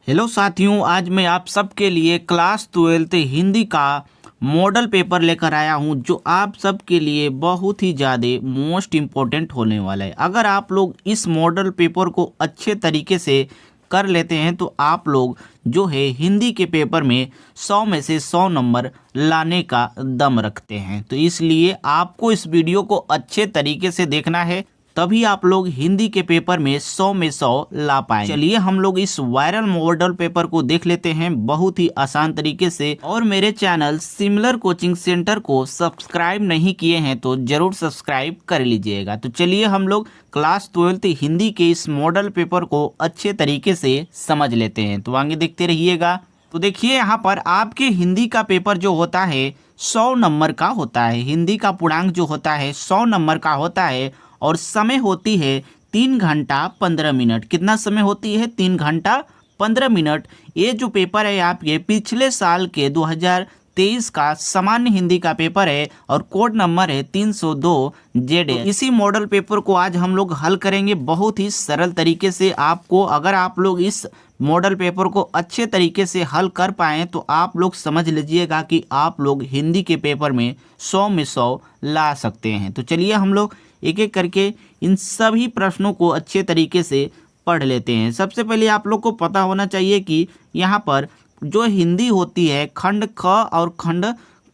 Hello साथियों, आज मैं आप सबके लिए क्लास 12th हिंदी का मॉडल पेपर लेकर आया हूं जो आप सबके लिए बहुत ही ज़्यादा मोस्ट इम्पोर्टेंट होने वाला है। अगर आप लोग इस मॉडल पेपर को अच्छे तरीके से कर लेते हैं तो आप लोग जो है हिंदी के पेपर में 100 में से 100 नंबर लाने का दम रखते हैं। तो इसलिए आपको इस वीडियो को अच्छे तरीके से देखना है, तभी आप लोग हिंदी के पेपर में 100 में 100 ला पाएंगे। चलिए हम लोग इस वायरल मॉडल पेपर को देख लेते हैं बहुत ही आसान तरीके से। और मेरे चैनल सिमिलर कोचिंग सेंटर को सब्सक्राइब नहीं किए हैं तो जरूर सब्सक्राइब कर लीजिएगा। तो चलिए हम लोग क्लास 12th हिंदी के इस मॉडल पेपर को अच्छे तरीके से समझ लेते हैं। तो आगे देखते रहिएगा। तो देखिए यहाँ पर आपके हिंदी का पेपर जो होता है 100 नंबर का होता है। हिंदी का पूर्णांक जो होता है 100 नंबर का होता है और समय होती है 3 घंटा 15 मिनट। कितना समय होती है? 3 घंटा 15 मिनट। ये जो पेपर है आपके पिछले साल के 2023 का सामान्य हिंदी का पेपर है और कोड नंबर है 302 जेड। इसी मॉडल पेपर को आज हम लोग हल करेंगे बहुत ही सरल तरीके से। आपको अगर आप लोग इस मॉडल पेपर को अच्छे तरीके से हल कर पाएँ तो आप लोग समझ लीजिएगा कि आप लोग हिंदी के पेपर में 100 में 100 ला सकते हैं। तो चलिए हम लोग एक एक करके इन सभी प्रश्नों को अच्छे तरीके से पढ़ लेते हैं। सबसे पहले आप लोग को पता होना चाहिए कि यहाँ पर जो हिंदी होती है खंड ख और खंड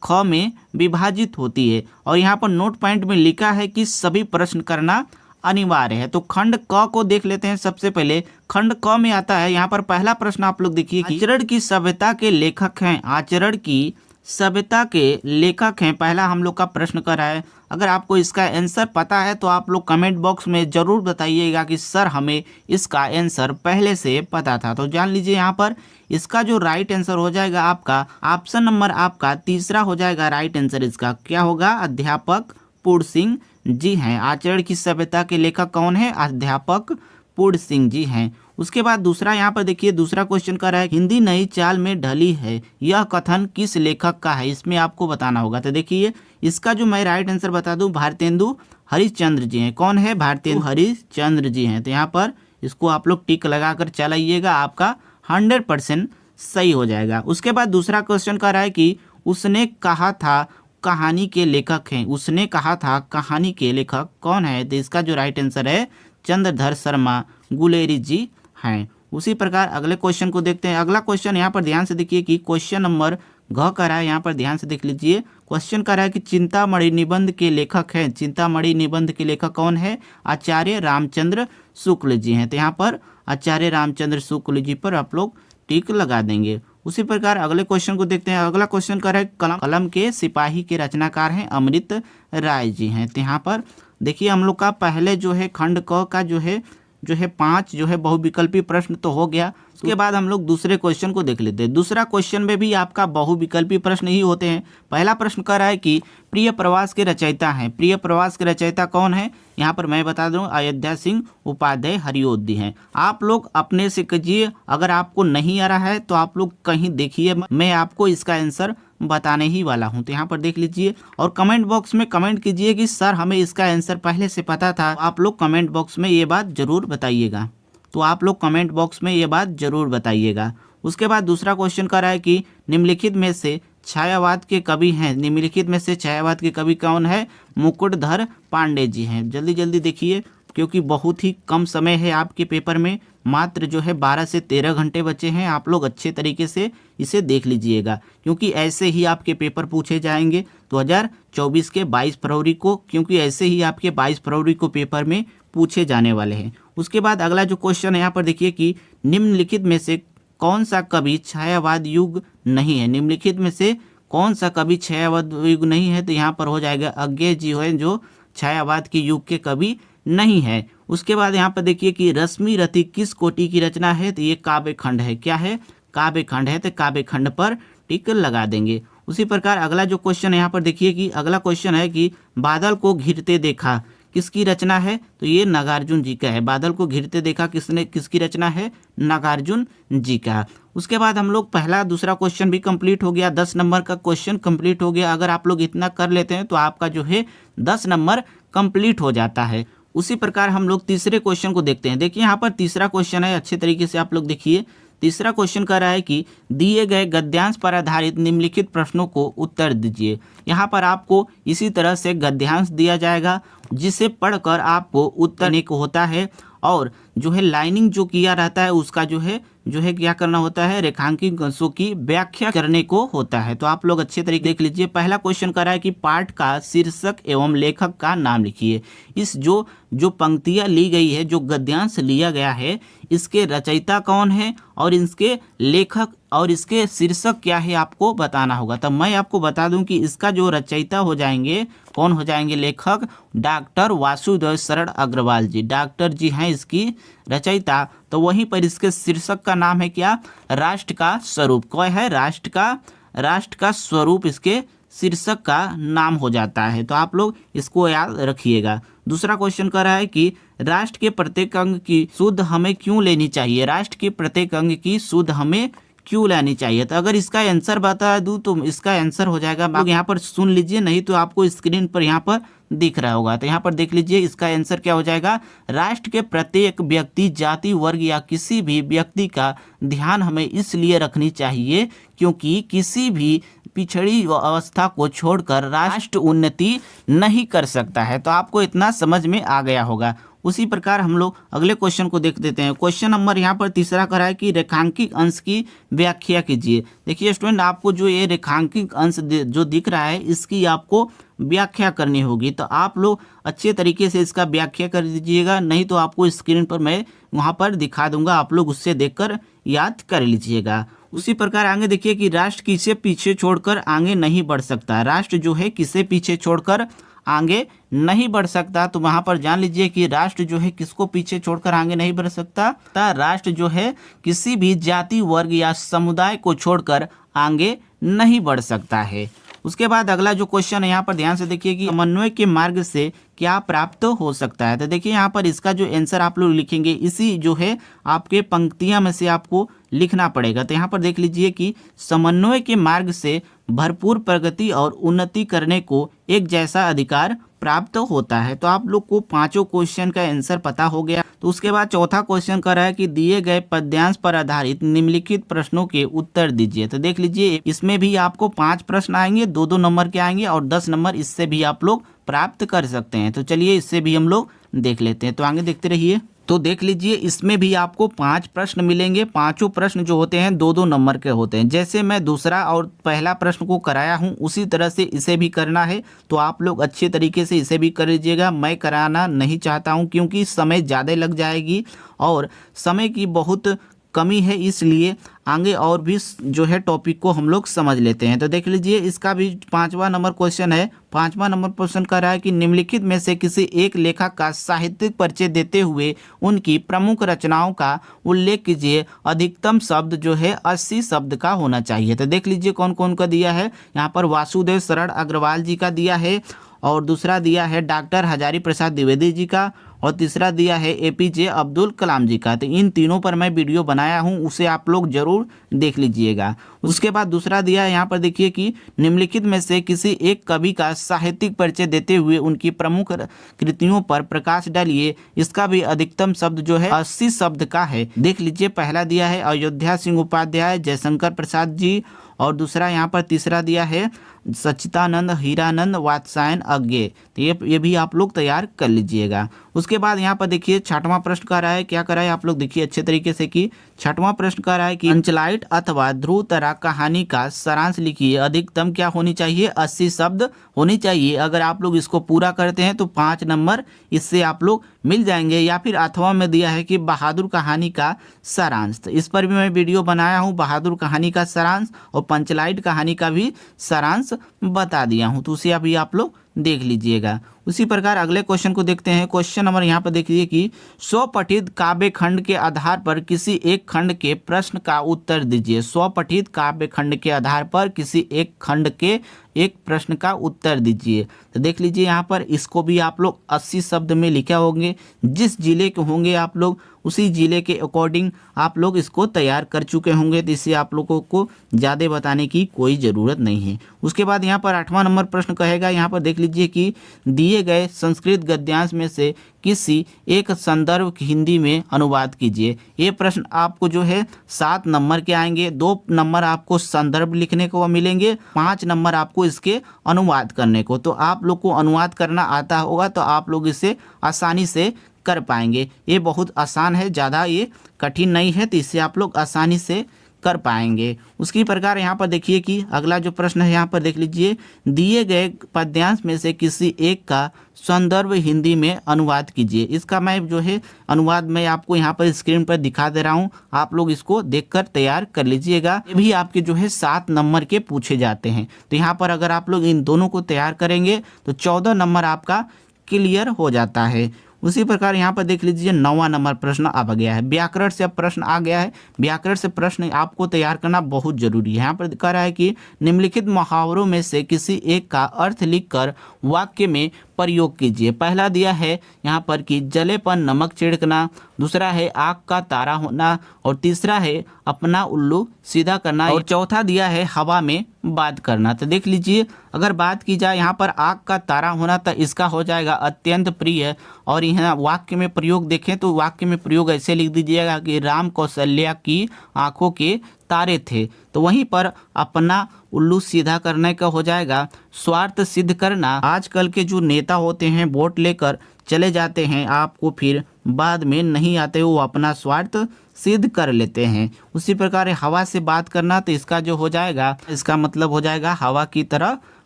ख में विभाजित होती है और यहाँ पर नोट पॉइंट में लिखा है कि सभी प्रश्न करना अनिवार्य है। तो खंड क को देख लेते हैं। सबसे पहले खंड क में आता है, यहाँ पर पहला प्रश्न आप लोग देखिए कि आचरण की सभ्यता के लेखक हैं। आचरण की सभ्यता के लेखक हैं, पहला हम लोग का प्रश्न कर रहा है। अगर आपको इसका आंसर पता है तो आप लोग कमेंट बॉक्स में ज़रूर बताइएगा कि सर हमें इसका आंसर पहले से पता था। तो जान लीजिए यहाँ पर इसका जो राइट आंसर हो जाएगा आपका ऑप्शन नंबर आपका तीसरा हो जाएगा। राइट आंसर इसका क्या होगा? अध्यापक पूर्ण सिंह जी हैं। आचरण की सभ्यता के लेखक कौन है? अध्यापक पूर्ण सिंह जी हैं। उसके बाद दूसरा यहाँ पर देखिए, दूसरा क्वेश्चन कर रहा है हिंदी नई चाल में ढली है, यह कथन किस लेखक का है? इसमें आपको बताना होगा। तो देखिए इसका जो मैं राइट आंसर बता दूं, भारतेंदु हरिश्चंद्र जी हैं। कौन है? भारतेंदु हरिश्चंद्र जी हैं। तो यहाँ पर इसको आप लोग टिक लगा कर चलाइएगा, आपका 100% सही हो जाएगा। उसके बाद दूसरा क्वेश्चन कर रहा है कि उसने कहा था कहानी के लेखक हैं। उसने कहा था कहानी के लेखक कौन है? तो इसका जो राइट आंसर है चंद्रधर शर्मा गुलेरी जी हैं। उसी प्रकार अगले क्वेश्चन को देखते हैं। अगला क्वेश्चन यहाँ पर ध्यान से देखिए कि क्वेश्चन नंबर घ का रहा है। यहाँ पर ध्यान से देख लीजिए। क्वेश्चन का रहा है कि चिंतामणि निबंध के लेखक हैं। चिंतामणि निबंध के लेखक कौन है? आचार्य रामचंद्र शुक्ल जी हैं। तो यहाँ पर आचार्य रामचंद्र शुक्ल जी पर आप लोग टिक लगा देंगे। उसी प्रकार अगले क्वेश्चन को देखते हैं। अगला क्वेश्चन का रहा है कलम के सिपाही के रचनाकार हैं अमृत राय जी हैं। तो यहाँ पर देखिए हम लोग का पहले जो है खंड क का जो है 5 जो है बहुविकल्पी प्रश्न तो हो गया। उसके बाद हम लोग दूसरे क्वेश्चन को देख लेते हैं। दूसरा क्वेश्चन में भी आपका बहुविकल्पी प्रश्न ही होते हैं। पहला प्रश्न कर रहा है कि प्रिय प्रवास के रचयिता हैं। प्रिय प्रवास के रचयिता कौन है? यहाँ पर मैं बता दूं अयोध्या सिंह उपाध्याय हरिओद्दी हैं। आप लोग अपने से कीजिए, अगर आपको नहीं आ रहा है तो आप लोग कहीं देखिए, मैं आपको इसका आंसर बताने ही वाला हूं। तो यहाँ पर देख लीजिए और कमेंट बॉक्स में कमेंट कीजिए कि सर हमें इसका आंसर पहले से पता था। आप लोग कमेंट बॉक्स में ये बात जरूर बताइएगा। तो आप लोग कमेंट बॉक्स में ये बात जरूर बताइएगा। उसके बाद दूसरा क्वेश्चन कर रहा है कि निम्नलिखित में से छायावाद के कवि हैं। निम्नलिखित में से छायावाद के कवि कौन है? मुकुटधर पांडे जी हैं। जल्दी जल्दी देखिए क्योंकि बहुत ही कम समय है आपके पेपर में, मात्र जो है 12 से 13 घंटे बचे हैं। आप लोग अच्छे तरीके से इसे देख लीजिएगा क्योंकि ऐसे ही आपके पेपर पूछे जाएंगे 2024 के 22 फरवरी को, क्योंकि ऐसे ही आपके 22 फरवरी को पेपर में पूछे जाने वाले हैं। उसके बाद अगला जो क्वेश्चन है यहाँ पर देखिए कि निम्नलिखित में से कौन सा कवि छायावाद युग नहीं है? निम्नलिखित में से कौन सा कवि छायावाद युग नहीं है? तो यहाँ पर हो जाएगा अज्ञेय जी है जो छायावाद के युग के कवि नहीं है। उसके बाद यहाँ पर देखिए कि रश्मि रति किस कोटि की रचना है? तो ये काव्य खंड है। क्या है? काव्य खंड है। तो काव्य खंड पर टिक लगा देंगे। उसी प्रकार अगला जो क्वेश्चन यहाँ पर देखिए कि अगला क्वेश्चन है कि बादल को घिरते देखा किसकी रचना है? तो ये नागार्जुन जी का है। बादल को घिरते देखा किसकी रचना है? नागार्जुन जी का। उसके बाद हम लोग पहला दूसरा क्वेश्चन भी कंप्लीट हो गया। 10 नंबर का क्वेश्चन कंप्लीट हो गया। अगर आप लोग इतना कर लेते हैं तो आपका जो है 10 नंबर कंप्लीट हो जाता है। उसी प्रकार हम लोग तीसरे क्वेश्चन को देखते हैं। देखिए यहाँ पर तीसरा क्वेश्चन है, अच्छे तरीके से आप लोग देखिए। तीसरा क्वेश्चन कह रहा है कि दिए गए गद्यांश पर आधारित निम्नलिखित प्रश्नों को उत्तर दीजिए। यहाँ पर आपको इसी तरह से गद्यांश दिया जाएगा जिसे पढ़कर आपको उत्तर देने को होता है, और जो है लाइनिंग जो किया रहता है उसका जो है क्या करना होता है, रेखांकित अंशों की व्याख्या करने को होता है। तो आप लोग अच्छे तरीके देख लीजिए। पहला क्वेश्चन कर रहा है कि पाठ का शीर्षक एवं लेखक का नाम लिखिए। इस जो पंक्तियां ली गई है, जो गद्यांश लिया गया है, इसके रचयिता कौन है और इसके लेखक और इसके शीर्षक क्या है आपको बताना होगा। तब मैं आपको बता दूं कि इसका जो रचयिता हो जाएंगे, कौन हो जाएंगे लेखक, डॉक्टर वासुदेव शरण अग्रवाल जी, डॉक्टर जी हैं इसकी रचयिता। तो वहीं पर इसके शीर्षक का नाम है क्या, राष्ट्र का स्वरूप। क्या है, राष्ट्र का स्वरूप इसके शीर्षक का नाम हो जाता है। तो आप लोग इसको याद रखिएगा। दूसरा क्वेश्चन कर रहा है कि राष्ट्र के प्रत्येक अंग की शुद्ध हमें क्यों लेनी चाहिए, राष्ट्र के प्रत्येक अंग की शुद्ध हमें क्यों लेनी चाहिए। तो अगर इसका आंसर बता दूं तो इसका आंसर हो जाएगा, आप यहाँ पर सुन लीजिए, नहीं तो आपको स्क्रीन पर यहाँ पर दिख रहा होगा। तो यहाँ पर देख लीजिए, इसका आंसर क्या हो जाएगा, राष्ट्र के प्रत्येक व्यक्ति, जाति, वर्ग या किसी भी व्यक्ति का ध्यान हमें इसलिए रखनी चाहिए क्योंकि किसी भी पिछड़ी अवस्था को छोड़कर राष्ट्र उन्नति नहीं कर सकता है। तो आपको इतना समझ में आ गया होगा। उसी प्रकार हम लोग अगले क्वेश्चन को देख देते हैं। क्वेश्चन नंबर यहाँ पर तीसरा करा है कि रेखांकित अंश की व्याख्या कीजिए। देखिए स्टूडेंट, आपको जो ये रेखांकित अंश जो दिख रहा है, इसकी आपको व्याख्या करनी होगी। तो आप लोग अच्छे तरीके से इसका व्याख्या कर दीजिएगा, नहीं तो आपको स्क्रीन पर मैं वहाँ पर दिखा दूंगा, आप लोग उससे देखकर याद कर लीजिएगा। उसी प्रकार आगे देखिए कि राष्ट्र किसे पीछे छोड़कर आगे नहीं बढ़ सकता। राष्ट्र जो है किसे पीछे छोड़कर आगे नहीं बढ़ सकता। तो वहां पर जान लीजिए कि राष्ट्र जो है किसको पीछे छोड़कर आगे नहीं बढ़ सकता। राष्ट्र जो है किसी भी जाति, वर्ग या समुदाय को छोड़कर आगे नहीं बढ़ सकता है। उसके बाद अगला जो क्वेश्चन है यहाँ पर ध्यान से देखिए कि समन्वय के मार्ग से क्या प्राप्त हो सकता है। तो देखिए यहाँ पर इसका जो आंसर आप लोग लिखेंगे, इसी जो है आपके पंक्तियां में से आपको लिखना पड़ेगा। तो यहाँ पर देख लीजिए कि समन्वय के मार्ग से भरपूर प्रगति और उन्नति करने को एक जैसा अधिकार प्राप्त होता है। तो आप लोग को पांचों क्वेश्चन का आंसर पता हो गया। तो उसके बाद चौथा क्वेश्चन कर रहा है कि दिए गए पद्यांश पर आधारित निम्नलिखित प्रश्नों के उत्तर दीजिए। तो देख लीजिए, इसमें भी आपको 5 प्रश्न आएंगे, 2-2 नंबर के आएंगे और 10 नंबर इससे भी आप लोग प्राप्त कर सकते हैं। तो चलिए इससे भी हम लोग देख लेते हैं। तो आगे देखते रहिए। तो देख लीजिए, इसमें भी आपको 5 प्रश्न मिलेंगे। पांचों प्रश्न जो होते हैं 2-2 नंबर के होते हैं। जैसे मैं दूसरा और पहला प्रश्न को कराया हूं, उसी तरह से इसे भी करना है। तो आप लोग अच्छे तरीके से इसे भी कर लीजिएगा। मैं कराना नहीं चाहता हूं क्योंकि समय ज़्यादा लग जाएगी और समय की बहुत कमी है, इसलिए आगे और भी जो है टॉपिक को हम लोग समझ लेते हैं। तो देख लीजिए, इसका भी 5वां नंबर क्वेश्चन है। 5वां नंबर क्वेश्चन कर रहा है कि निम्नलिखित में से किसी एक लेखक का साहित्यिक परिचय देते हुए उनकी प्रमुख रचनाओं का उल्लेख कीजिए। अधिकतम शब्द जो है 80 शब्द का होना चाहिए। तो देख लीजिए कौन कौन का दिया है। यहाँ पर वासुदेव शरण अग्रवाल जी का दिया है, और दूसरा दिया है डॉक्टर हजारी प्रसाद द्विवेदी जी का, और तीसरा दिया है APJ अब्दुल कलाम जी का। तो इन तीनों पर मैं वीडियो बनाया हूं, उसे आप लोग जरूर देख लीजिएगा। उसके बाद दूसरा दिया है यहाँ पर देखिए कि निम्नलिखित में से किसी एक कवि का साहित्यिक परिचय देते हुए उनकी प्रमुख कृतियों पर प्रकाश डालिए। इसका भी अधिकतम शब्द जो है 80 शब्द का है। देख लीजिए, पहला दिया है अयोध्या सिंह उपाध्याय, जयशंकर प्रसाद जी, और दूसरा यहाँ पर तीसरा दिया है सच्चिदानंद हीरानंद वात्स्यायन अज्ञे। तो ये भी आप लोग तैयार कर लीजिएगा। उसके बाद यहाँ पर देखिए 6वां प्रश्न का रहा है, क्या करा है आप लोग देखिए अच्छे तरीके से कि 6वां प्रश्न का रहा है कि पंचलाइट अथवा ध्रुव तारा कहानी का सारांश लिखिए। अधिकतम क्या होनी चाहिए, 80 शब्द होनी चाहिए। अगर आप लोग इसको पूरा करते हैं तो 5 नंबर इससे आप लोग मिल जाएंगे। या फिर अथवा में दिया है कि बहादुर कहानी का सारांश, तो इस पर भी मैं वीडियो बनाया हूँ, बहादुर कहानी का सारांश और पंचलाइट कहानी का भी सारांश बता दिया हूँ। तो उसे अभी आप लोग देख लीजिएगा। उसी प्रकार अगले क्वेश्चन को देखते हैं। क्वेश्चन नंबर यहाँ पर देखिए कि स्वपठित काव्य खंड के आधार पर किसी एक खंड के प्रश्न का उत्तर दीजिए। स्वपठित काव्य खंड के आधार पर किसी एक खंड के एक प्रश्न का उत्तर दीजिए। तो देख लीजिए यहाँ पर इसको भी आप लोग 80 शब्द में लिखे होंगे। जिस जिले के होंगे आप लोग उसी जिले के अकॉर्डिंग आप लोग इसको तैयार कर चुके होंगे, तो इससे आप लोगों को ज़्यादा बताने की कोई ज़रूरत नहीं है। उसके बाद यहाँ पर 8वां नंबर प्रश्न कहेगा, यहाँ पर देख लीजिए कि दिए गए संस्कृत गद्यांश में से किसी एक संदर्भ हिंदी में अनुवाद कीजिए। ये प्रश्न आपको जो है 7 नंबर के आएंगे, 2 नंबर आपको संदर्भ लिखने को मिलेंगे, 5 नंबर आपको इसके अनुवाद करने को। तो आप लोग को अनुवाद करना आता होगा तो आप लोग इसे आसानी से कर पाएंगे। ये बहुत आसान है, ज़्यादा ये कठिन नहीं है, तो इससे आप लोग आसानी से कर पाएंगे। उसकी प्रकार यहाँ पर देखिए कि अगला जो प्रश्न है यहाँ पर देख लीजिए, दिए गए पद्यांश में से किसी एक का संदर्भ हिंदी में अनुवाद कीजिए। इसका मैं जो है अनुवाद मैं आपको यहाँ पर स्क्रीन पर दिखा दे रहा हूँ, आप लोग इसको देखकर तैयार कर लीजिएगा। ये भी आपके जो है 7 नंबर के पूछे जाते हैं। तो यहाँ पर अगर आप लोग इन दोनों को तैयार करेंगे तो 14 नंबर आपका क्लियर हो जाता है। उसी प्रकार यहाँ पर देख लीजिए 9वां नंबर प्रश्न आ गया है। व्याकरण से अब प्रश्न आ गया है। व्याकरण से प्रश्न आपको तैयार करना बहुत जरूरी है। यहाँ पर कह रहा है कि निम्नलिखित मुहावरों में से किसी एक का अर्थ लिखकर वाक्य में प्रयोग कीजिए। पहला दिया है यहाँ पर कि जले पर नमक छिड़कना, दूसरा है आग का तारा होना, और तीसरा है अपना उल्लू सीधा करना, और चौथा दिया है हवा में बात करना। तो देख लीजिए, अगर बात की जाए यहाँ पर आग का तारा होना तो इसका हो जाएगा अत्यंत प्रिय, और यहाँ वाक्य में प्रयोग देखें तो वाक्य में प्रयोग ऐसे लिख दीजिएगा कि राम कौशल्या की आंखों के तारे थे। तो वहीं पर अपना उल्लू सीधा करने का हो जाएगा स्वार्थ सिद्ध करना। आजकल के जो नेता होते हैं वोट लेकर चले जाते हैं, आपको फिर बाद में नहीं आते, वो अपना स्वार्थ सिद्ध कर लेते हैं। उसी प्रकार हवा से बात करना, तो इसका जो हो जाएगा, इसका मतलब हो जाएगा हवा की तरह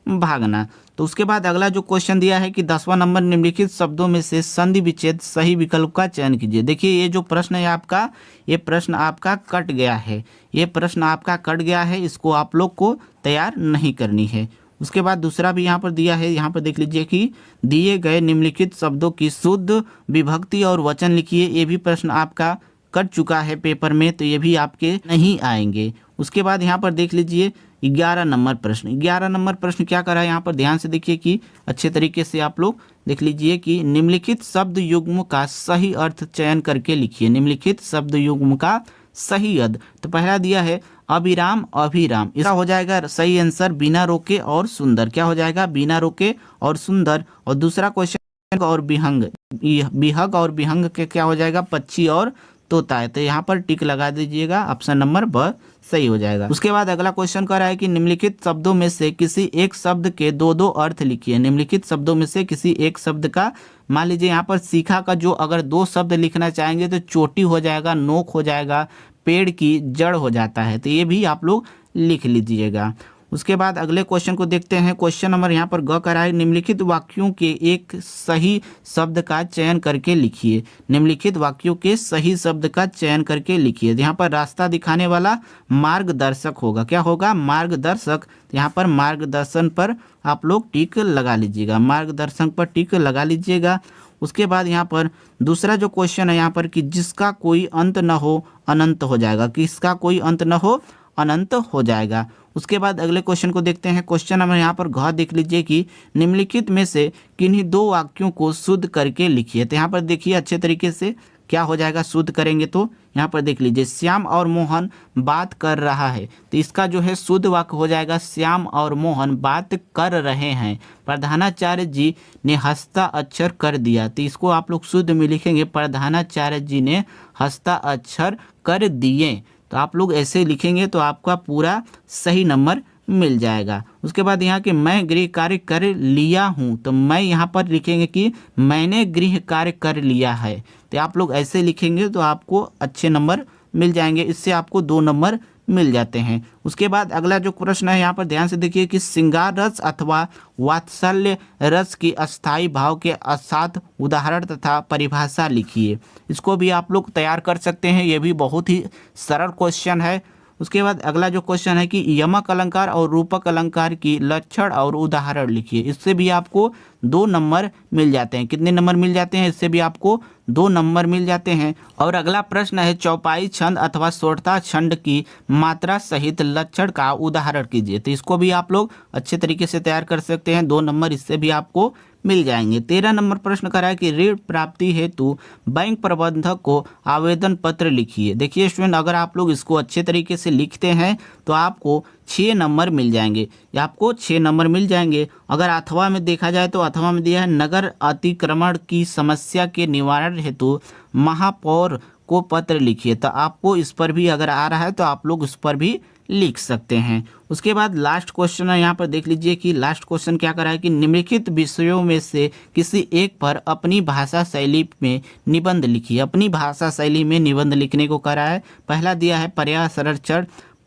भागना। तो उसके बाद अगला जो क्वेश्चन दिया है कि 10वां नंबर, निम्नलिखित शब्दों में से संधि विच्छेद सही विकल्प का चयन कीजिए। देखिए ये जो प्रश्न है आपका, ये प्रश्न आपका कट गया है, ये प्रश्न आपका कट गया है, इसको आप लोग को तैयार नहीं करनी है। उसके बाद दूसरा भी यहाँ पर दिया है, यहाँ पर देख लीजिए कि दिए गए निम्नलिखित शब्दों की शुद्ध विभक्ति और वचन लिखिए। ये भी प्रश्न आपका कट चुका है पेपर में, तो ये भी आपके नहीं आएंगे। उसके बाद यहाँ पर देख लीजिए 11 नंबर प्रश्न। 11 नंबर प्रश्न क्या कर रहा है यहाँ पर, ध्यान से देखिए कि अच्छे तरीके से आप लोग देख लीजिए कि निम्नलिखित शब्द युग्म का सही अर्थ चयन करके लिखिए। निम्नलिखित शब्द युग्म का सही अर्थ, तो पहला दिया है अभिराम अभिराम, इसका हो जाएगा सही आंसर बिना रोके और सुंदर। क्या हो जाएगा, बिना रोके और सुंदर। और दूसरा क्वेश्चन और विहंग, विहग और विहंग के क्या हो जाएगा, पक्षी और तोता है। तो यहाँ पर टिक लगा दीजिएगा, ऑप्शन नंबर ब सही हो जाएगा। उसके बाद अगला क्वेश्चन कह रहा है कि निम्नलिखित शब्दों में से किसी एक शब्द के 2-2 अर्थ लिखिए। निम्नलिखित शब्दों में से किसी एक शब्द का, मान लीजिए यहाँ पर सीखा का जो अगर 2 शब्द लिखना चाहेंगे तो चोटी हो जाएगा, नोक हो जाएगा, पेड़ की जड़ हो जाता है। तो ये भी आप लोग लिख लीजिएगा। उसके बाद अगले क्वेश्चन को देखते हैं। क्वेश्चन नंबर यहाँ पर ग कर रहा है, निम्नलिखित वाक्यों के एक सही शब्द का चयन करके लिखिए। निम्नलिखित वाक्यों के सही शब्द का चयन करके लिखिए। यहाँ पर रास्ता दिखाने वाला मार्गदर्शक होगा। क्या होगा, मार्गदर्शक। यहाँ पर मार्गदर्शन पर आप लोग टिक लगा लीजिएगा, मार्गदर्शन पर टिक लगा लीजिएगा। उसके बाद यहाँ पर दूसरा जो क्वेश्चन है यहाँ पर कि जिसका कोई अंत न हो अनंत हो जाएगा, किसका कोई अंत न हो अनंत हो जाएगा। उसके बाद अगले क्वेश्चन को देखते हैं। क्वेश्चन नंबर यहाँ पर घ देख लीजिए कि निम्नलिखित में से किन्हीं 2 वाक्यों को शुद्ध करके लिखिए। तो यहाँ पर देखिए अच्छे तरीके से क्या हो जाएगा, शुद्ध करेंगे तो यहाँ पर देख लीजिए श्याम और मोहन बात कर रहा है, तो इसका जो है शुद्ध वाक्य हो जाएगा श्याम और मोहन बात कर रहे हैं। प्रधानाचार्य जी ने हस्ताक्षर कर दिया, तो इसको आप लोग शुद्ध में लिखेंगे प्रधानाचार्य जी ने हस्ताक्षर कर दिए। तो आप लोग ऐसे लिखेंगे तो आपका पूरा सही नंबर मिल जाएगा। उसके बाद यहाँ के मैं गृह कार्य कर लिया हूँ, तो मैं यहाँ पर लिखेंगे कि मैंने गृह कार्य कर लिया है। तो आप लोग ऐसे लिखेंगे तो आपको अच्छे नंबर मिल जाएंगे, इससे आपको 2 नंबर मिल जाते हैं। उसके बाद अगला जो प्रश्न है यहाँ पर ध्यान से देखिए कि श्रृंगार रस अथवा वात्सल्य रस की अस्थायी भाव के साथ उदाहरण तथा परिभाषा लिखिए। इसको भी आप लोग तैयार कर सकते हैं, ये भी बहुत ही सरल क्वेश्चन है। उसके बाद अगला जो क्वेश्चन है कि यमक अलंकार और रूपक अलंकार की लक्षण और उदाहरण लिखिए। इससे भी आपको 2 नंबर मिल जाते हैं। कितने नंबर मिल जाते हैं, इससे भी आपको 2 नंबर मिल जाते हैं। और अगला प्रश्न है चौपाई छंद अथवा सोरठा छंद की मात्रा सहित लक्षण का उदाहरण कीजिए। तो इसको भी आप लोग अच्छे तरीके से तैयार कर सकते हैं, 2 नंबर इससे भी आपको मिल जाएंगे। 13 नंबर प्रश्न करा है कि ऋण प्राप्ति हेतु बैंक प्रबंधक को आवेदन पत्र लिखिए। देखिए स्टूडेंट, अगर आप लोग इसको अच्छे तरीके से लिखते हैं तो आपको 6 नंबर मिल जाएंगे, या आपको 6 नंबर मिल जाएंगे। अगर अथवा में देखा जाए तो अथवा में दिया है नगर अतिक्रमण की समस्या के निवारण हेतु महापौर को पत्र लिखिए, तो आपको इस पर भी अगर आ रहा है तो आप लोग उस पर भी लिख सकते हैं। उसके बाद लास्ट क्वेश्चन है, यहाँ पर देख लीजिए कि लास्ट क्वेश्चन क्या करा है कि निम्नलिखित विषयों में से किसी एक पर अपनी भाषा शैली में निबंध लिखिए। अपनी भाषा शैली में निबंध लिखने को करा है। पहला दिया है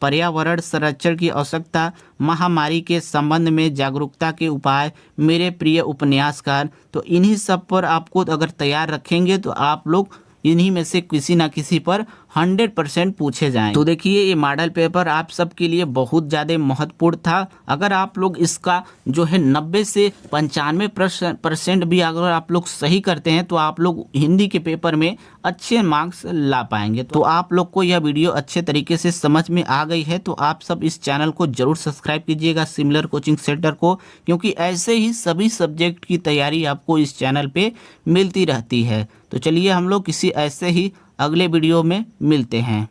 पर्यावरण संरक्षण की आवश्यकता, महामारी के संबंध में जागरूकता के उपाय, मेरे प्रिय उपन्यासकार। तो इन्हीं सब पर आपको अगर तैयार रखेंगे तो आप लोग इन्हीं में से किसी ना किसी पर 100% पूछे जाएं। तो देखिए ये मॉडल पेपर आप सबके लिए बहुत ज़्यादा महत्वपूर्ण था। अगर आप लोग इसका जो है 90 से 95% भी अगर आप लोग सही करते हैं तो आप लोग हिंदी के पेपर में अच्छे मार्क्स ला पाएंगे। तो आप लोग को यह वीडियो अच्छे तरीके से समझ में आ गई है तो आप सब इस चैनल को जरूर सब्सक्राइब कीजिएगा, सिमिलर कोचिंग सेंटर को, क्योंकि ऐसे ही सभी सब्जेक्ट की तैयारी आपको इस चैनल पे मिलती रहती है। तो चलिए हम लोग किसी ऐसे ही अगले वीडियो में मिलते हैं।